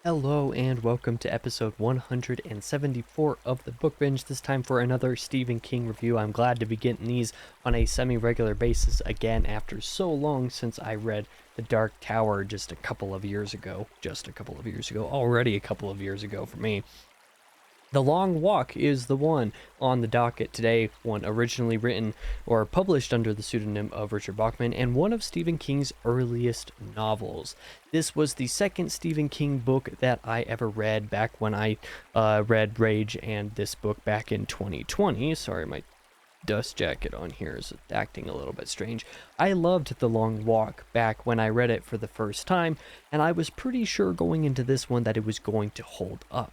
Hello and welcome to episode 174 of the Book Binge, this time for another Stephen King review. I'm glad to be getting these on a semi-regular basis again after so long since I read The Dark Tower just a couple of years ago. Already a couple of years ago for me. The Long Walk is the one on the docket today, one originally written or published under the pseudonym of Richard Bachman, and one of Stephen King's earliest novels. This was the second Stephen King book that I ever read back when I read Rage and this book back in 2020. Sorry, my dust jacket on here is acting a little bit strange. I loved The Long Walk back when I read it for the first time, and I was pretty sure going into this one that it was going to hold up.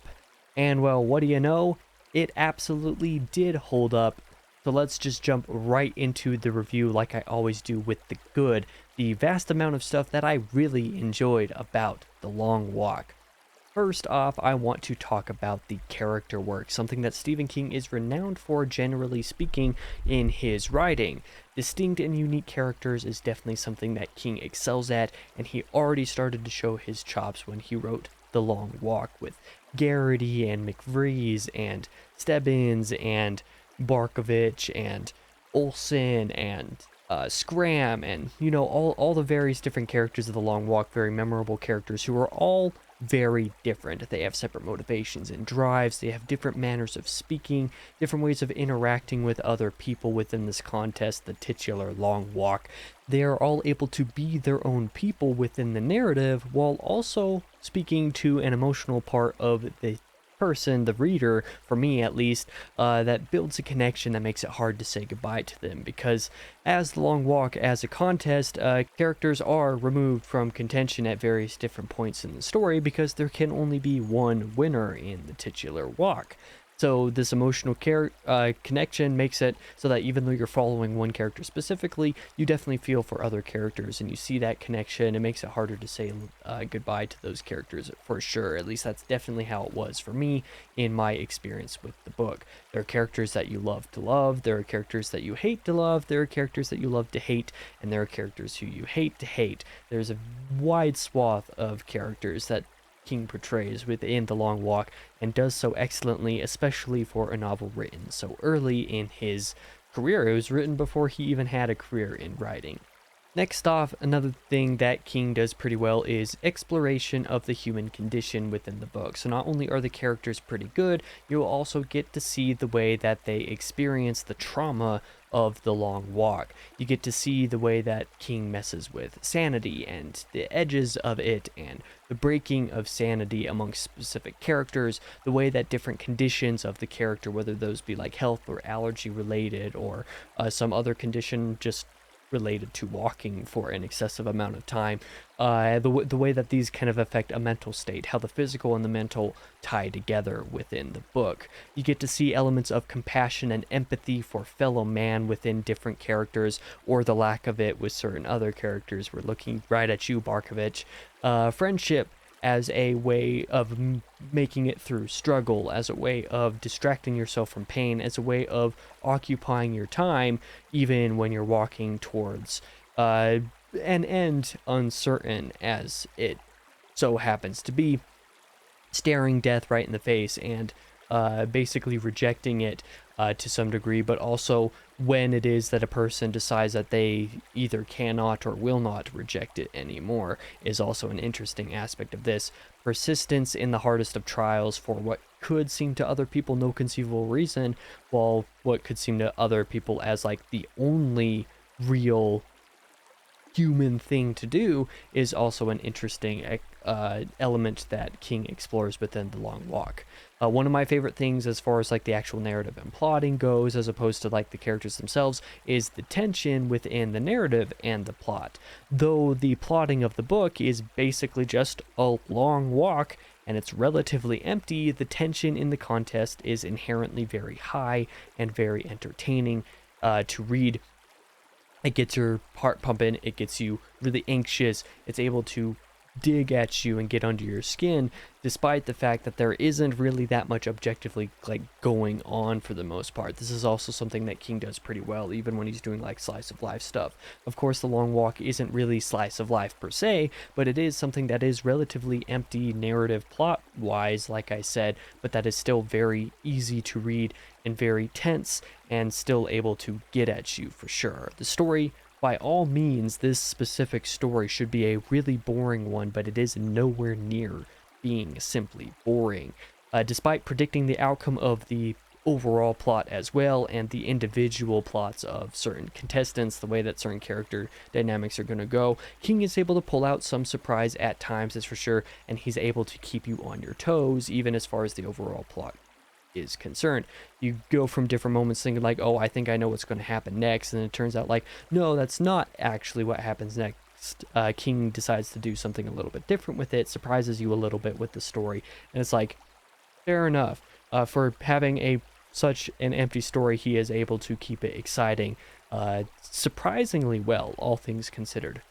And well, what do you know? It absolutely did hold up. So let's just jump right into the review like I always do with the good, the vast amount of stuff that I really enjoyed about The Long Walk. First off, I want to talk about the character work, something that Stephen King is renowned for, generally speaking, in his writing. Distinct and unique characters is definitely something that King excels at, and he already started to show his chops when he wrote The Long Walk with Garrity and McVrees and Stebbins and Barkovich and Olsen and Scram and, all the various different characters of The Long Walk, very memorable characters who are all very different. They have separate motivations and drives. They have different manners of speaking, different ways of interacting with other people within this contest, the titular Long Walk. They are all able to be their own people within the narrative while also speaking to an emotional part of the person, the reader, for me at least, that builds a connection that makes it hard to say goodbye to them, because as The Long Walk as a contest, characters are removed from contention at various different points in the story because there can only be one winner in the titular walk. So this emotional connection makes it so that even though you're following one character specifically, you definitely feel for other characters, and you see that connection. It makes it harder to say goodbye to those characters for sure. At least that's definitely how it was for me in my experience with the book. There are characters that you love to love, there are characters that you hate to love, there are characters that you love to hate, and there are characters who you hate to hate. There's a wide swath of characters that King portrays within The Long Walk, and does so excellently, especially for a novel written so early in his career. It was written before he even had a career in writing. Next off, another thing that King does pretty well is exploration of the human condition within the book. So not only are the characters pretty good, you'll also get to see the way that they experience the trauma of The Long Walk. You get to see the way that King messes with sanity and the edges of it, and the breaking of sanity amongst specific characters, the way that different conditions of the character, whether those be like health or allergy related or some other condition just related to walking for an excessive amount of time, the way that these kind of affect a mental state, how the physical and the mental tie together within the book. You get to see elements of compassion and empathy for fellow man within different characters, or the lack of it with certain other characters. We're looking right at you, Barkovich. Friendship as a way of making it through struggle, as a way of distracting yourself from pain, as a way of occupying your time, even when you're walking towards an end uncertain as it so happens to be, staring death right in the face and basically rejecting it to some degree, but also when it is that a person decides that they either cannot or will not reject it anymore is also an interesting aspect of this. Persistence in the hardest of trials for what could seem to other people no conceivable reason, while what could seem to other people as like the only real human thing to do is also an interesting element that King explores within The Long Walk. One of my favorite things as far as like the actual narrative and plotting goes, as opposed to like the characters themselves, is the tension within the narrative and the plot. Though the plotting of the book is basically just a long walk and it's relatively empty, the tension in the contest is inherently very high and very entertaining to read. It gets your heart pumping, it gets you really anxious, it's able to dig at you and get under your skin, despite the fact that there isn't really that much objectively like going on for the most part. This is also something that King does pretty well, even when he's doing like slice of life stuff. Of course, The Long Walk isn't really slice of life per se, but it is something that is relatively empty narrative plot wise, like I said, but that is still very easy to read and very tense and still able to get at you for sure. The story, by all means, this specific story should be a really boring one, but it is nowhere near being simply boring. Despite predicting the outcome of the overall plot as well and the individual plots of certain contestants, the way that certain character dynamics are going to go, King is able to pull out some surprise at times, that's for sure, and he's able to keep you on your toes, even as far as the overall plot is concerned. You go from different moments thinking like, oh, I think I know what's going to happen next, and it turns out like, no, that's not actually what happens next. King decides to do something a little bit different with it, surprises you a little bit with the story, and it's like, fair enough. For having such an empty story, he is able to keep it exciting surprisingly well, all things considered.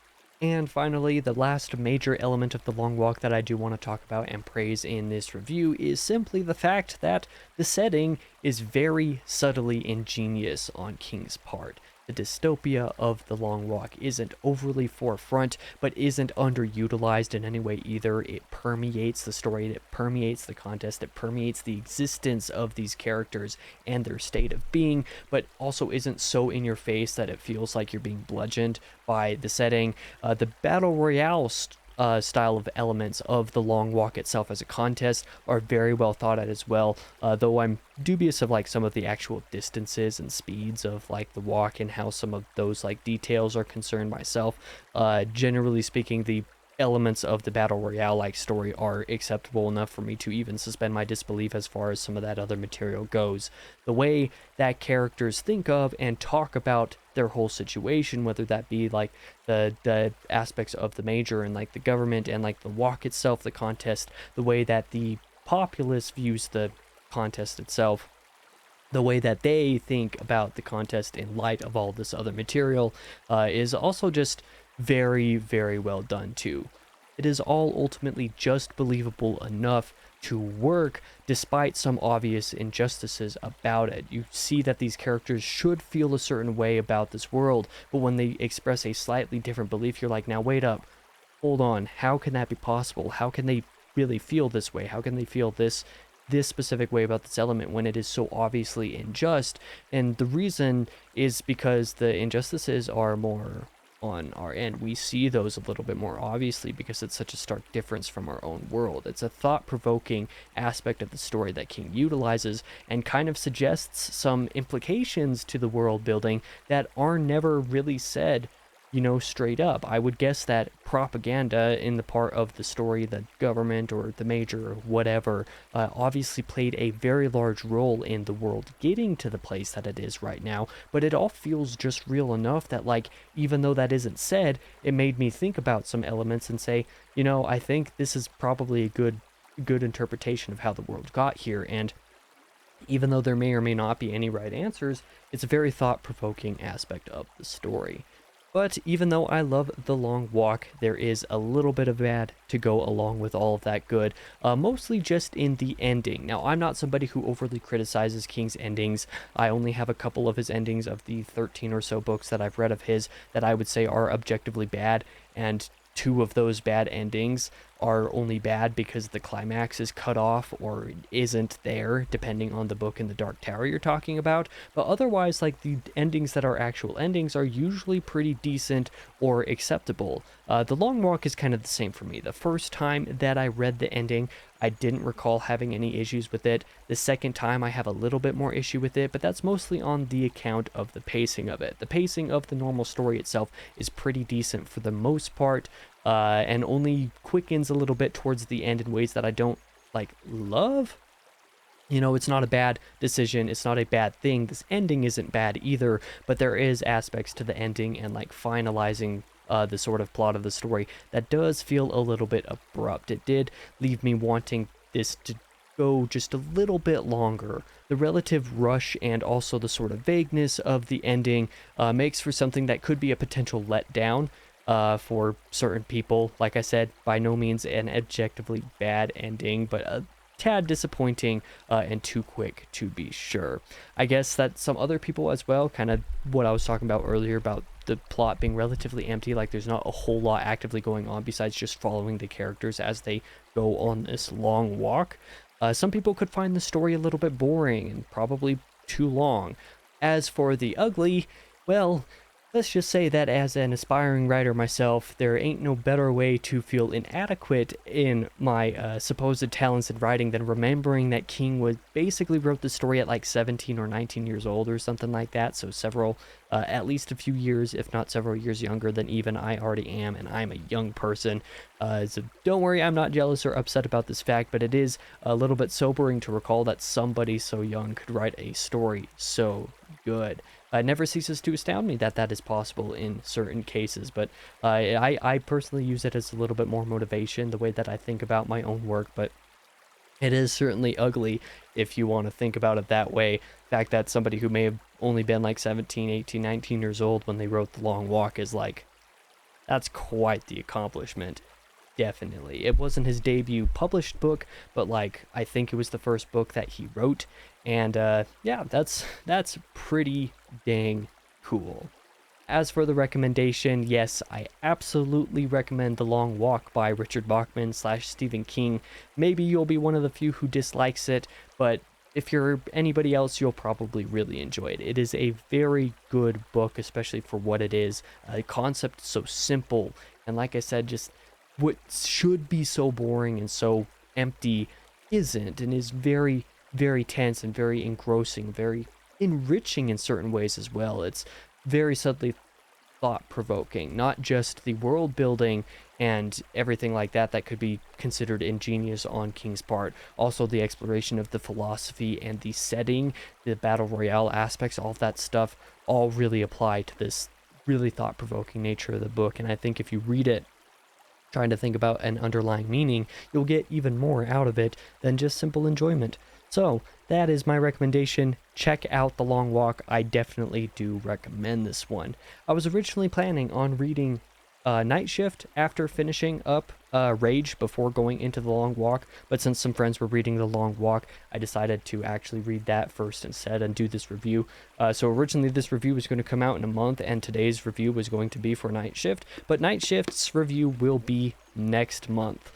And finally, the last major element of The Long Walk that I do want to talk about and praise in this review is simply the fact that the setting is very subtly ingenious on King's part. The dystopia of The Long Walk isn't overly forefront, but isn't underutilized in any way either. It permeates the story, it permeates the contest, it permeates the existence of these characters and their state of being, but also isn't so in your face that it feels like you're being bludgeoned by the setting. The Battle Royale style of elements of The Long Walk itself as a contest are very well thought out as well, though I'm dubious of like some of the actual distances and speeds of like the walk and how some of those like details are concerned myself. Generally speaking, the elements of the Battle Royale like story are acceptable enough for me to even suspend my disbelief as far as some of that other material goes. The way that characters think of and talk about their whole situation, whether that be like the aspects of the major and like the government and like the walk itself, the contest, the way that the populace views the contest itself, the way that they think about the contest in light of all this other material, is also just very, very well done too. It is all ultimately just believable enough to work despite some obvious injustices about it. You see that these characters should feel a certain way about this world, but when they express a slightly different belief, you're like, now wait up, hold on, how can that be possible? How can they really feel this way? How can they feel this specific way about this element when it is so obviously unjust? And the reason is because the injustices are more on our end. We see those a little bit more obviously because it's such a stark difference from our own world. It's a thought-provoking aspect of the story that King utilizes and kind of suggests some implications to the world building that are never really said, you know, straight up. I would guess that propaganda in the part of the story, the government or the major or whatever, obviously played a very large role in the world getting to the place that it is right now, but it all feels just real enough that, like, even though that isn't said, it made me think about some elements and say, you know, I think this is probably a good interpretation of how the world got here, and even though there may or may not be any right answers, it's a very thought-provoking aspect of the story. But even though I love The Long Walk, there is a little bit of bad to go along with all of that good, mostly just in the ending. Now, I'm not somebody who overly criticizes King's endings. I only have a couple of his endings of the 13 or so books that I've read of his that I would say are objectively bad, and 2 of those bad endings are only bad because the climax is cut off or isn't there, depending on the book in the Dark Tower you're talking about. But otherwise, like, the endings that are actual endings are usually pretty decent or acceptable. The Long Walk is kind of the same for me. The first time that I read the ending, I didn't recall having any issues with it. The second time I have a little bit more issue with it, but that's mostly on the account of the pacing of it. The pacing of the normal story itself is pretty decent for the most part, and only quickens a little bit towards the end in ways that I don't, like, love. You know, it's not a bad decision, it's not a bad thing. This ending isn't bad either, but there is aspects to the ending and, like, finalizing the sort of plot of the story that does feel a little bit abrupt. It did leave me wanting this to go just a little bit longer. The relative rush and also the sort of vagueness of the ending makes for something that could be a potential letdown. for certain people. Like I said, by no means an objectively bad ending, but a tad disappointing and too quick to be sure. I guess that some other people as well, kind of what I was talking about earlier about the plot being relatively empty, like there's not a whole lot actively going on besides just following the characters as they go on this long walk. Some people could find the story a little bit boring and probably too long. As for the ugly, well, let's just say that as an aspiring writer myself, there ain't no better way to feel inadequate in my supposed talents in writing than remembering that King was basically wrote the story at like 17 or 19 years old or something like that. So several, at least a few years, if not several years younger than even I already am, and I'm a young person. So don't worry, I'm not jealous or upset about this fact, but it is a little bit sobering to recall that somebody so young could write a story so good. It never ceases to astound me that that is possible in certain cases, but I personally use it as a little bit more motivation, the way that I think about my own work, but it is certainly ugly if you want to think about it that way. The fact that somebody who may have only been like 17, 18, 19 years old when they wrote The Long Walk is like, that's quite the accomplishment. Definitely. It wasn't his debut published book, but like I think it was the first book that he wrote, and yeah, that's pretty dang cool. As for the recommendation, yes, I absolutely recommend The Long Walk by Richard Bachman slash Stephen King. Maybe you'll be one of the few who dislikes it, but if you're anybody else, you'll probably really enjoy it. It is a very good book, especially for what it is. The concept is so simple, and like I said, just what should be so boring and so empty isn't, and is very, very tense and very engrossing, very enriching in certain ways as well. It's very subtly thought-provoking, not just the world building and everything like that that could be considered ingenious on King's part. Also the exploration of the philosophy and the setting, the battle royale aspects, all of that stuff all really apply to this really thought-provoking nature of the book. And I think if you read it trying to think about an underlying meaning, you'll get even more out of it than just simple enjoyment. So that is my recommendation. Check out The Long Walk. I definitely do recommend this one. I was originally planning on reading Night Shift after finishing up Rage before going into The Long Walk, but since some friends were reading The Long Walk, I decided to actually read that first instead and do this review. So originally this review was going to come out in a month, and today's review was going to be for Night Shift, but Night Shift's review will be next month.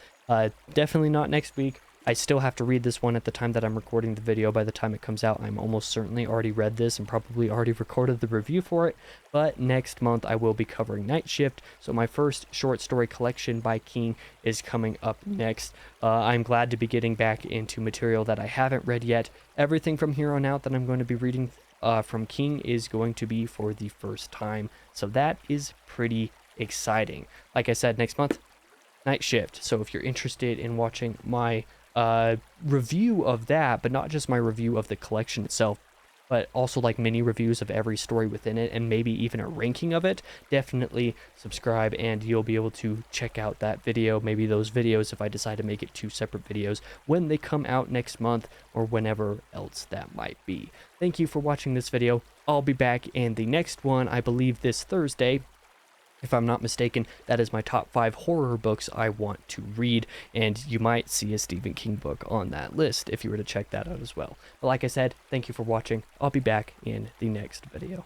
Definitely not next week. I still have to read this one at the time that I'm recording the video. By the time it comes out, I'm almost certainly already read this and probably already recorded the review for it. But next month, I will be covering Night Shift. So my first short story collection by King is coming up next. I'm glad to be getting back into material that I haven't read yet. Everything from here on out that I'm going to be reading from King is going to be for the first time. So that is pretty exciting. Like I said, next month, Night Shift. So if you're interested in watching my review of that, but not just my review of the collection itself, but also like mini reviews of every story within it, and maybe even a ranking of it, definitely subscribe and you'll be able to check out that video, maybe those videos if I decide to make it two separate videos when they come out next month or whenever else that might be. Thank you for watching this video. I'll be back in the next one, I believe this Thursday. If I'm not mistaken, that is my top 5 horror books I want to read, and you might see a Stephen King book on that list if you were to check that out as well. But like I said, thank you for watching. I'll be back in the next video.